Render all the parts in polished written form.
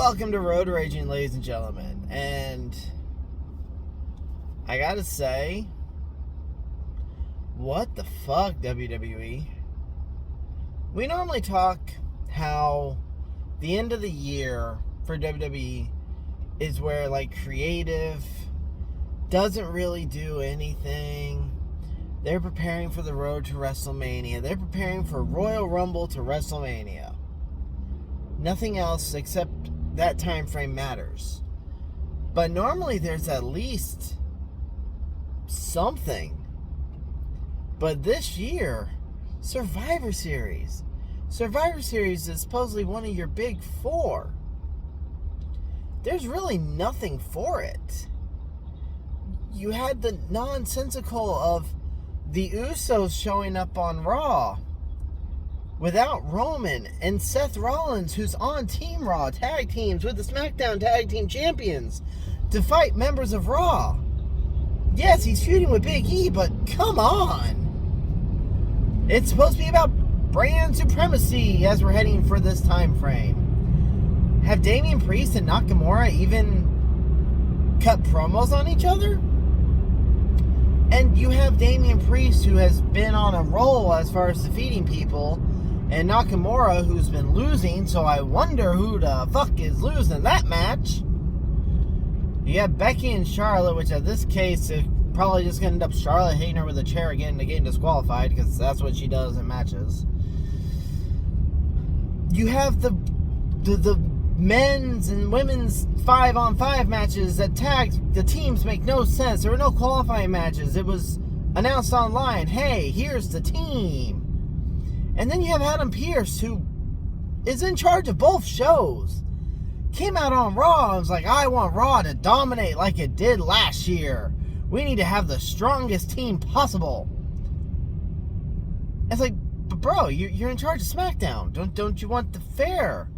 Welcome to Road Raging, ladies and gentlemen. And I gotta say, what the fuck, WWE? We normally talk how the end of the year for WWE is where, like, creative doesn't really do anything. They're preparing for the road to WrestleMania. They're preparing for Royal Rumble to WrestleMania. Nothing else except that time frame matters. But normally there's at least something. But this year, Survivor Series. Survivor Series is supposedly one of your big four. There's really nothing for it. You had the nonsensical of the Usos showing up on Raw without Roman and Seth Rollins, who's on Team Raw, tag teams with the SmackDown Tag Team Champions to fight members of Raw. Yes, he's feuding with Big E, but come on. It's supposed to be about brand supremacy as we're heading for this time frame. Have Damian Priest and Nakamura even cut promos on each other? And you have Damian Priest, who has been on a roll as far as defeating people, and Nakamura, who's been losing, so I wonder who the fuck is losing that match. You have Becky and Charlotte, which in this case is probably just going to end up Charlotte hitting her with a chair again to get disqualified, because that's what she does in matches. You have the men's and women's 5-on-5 matches that tagged the teams make no sense. There were no qualifying matches. It was announced online, hey, here's the team. And then you have Adam Pearce, who is in charge of both shows. Came out on Raw and was like, I want Raw to dominate like it did last year. We need to have the strongest team possible. It's like, but bro, you're in charge of SmackDown. Don't you want the fair?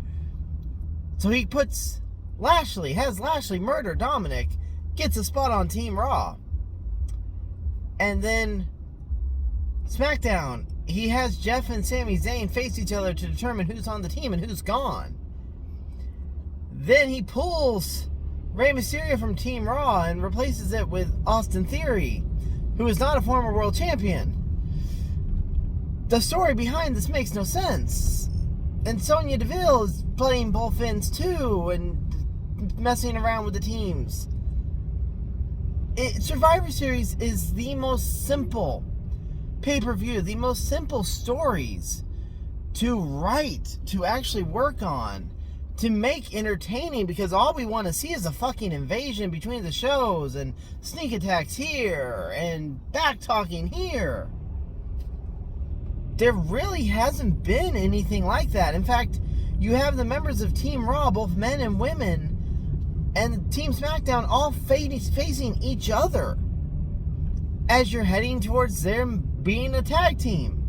So he has Lashley murder Dominic, gets a spot on Team Raw. And then SmackDown, he has Jeff and Sami Zayn face each other to determine who's on the team and who's gone. Then he pulls Rey Mysterio from Team Raw and replaces it with Austin Theory, who is not a former world champion. The story behind this makes no sense. And Sonya Deville is playing both ends too and messing around with the teams. Survivor Series is the most simple pay-per-view, the most simple stories to write, to actually work on, to make entertaining, because all we want to see is a fucking invasion between the shows and sneak attacks here and back-talking here. There really hasn't been anything like that. In fact, you have the members of Team Raw, both men and women, and Team SmackDown all facing each other as you're heading towards them being a tag team.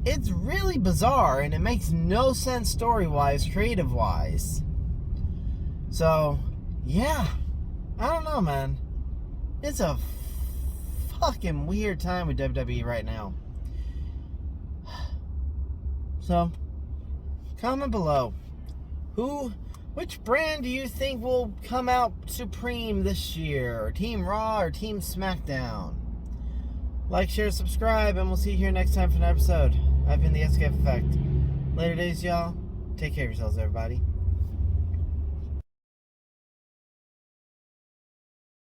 It's really bizarre, and it makes no sense story-wise, creative-wise. So, yeah. I don't know, man. It's a fucking weird time with WWE right now. So, comment below. Which brand do you think will come out supreme this year? Team Raw or Team SmackDown? Like, share, subscribe, and we'll see you here next time for an episode. I've been the SKF Effect. Later days, y'all. Take care of yourselves, everybody.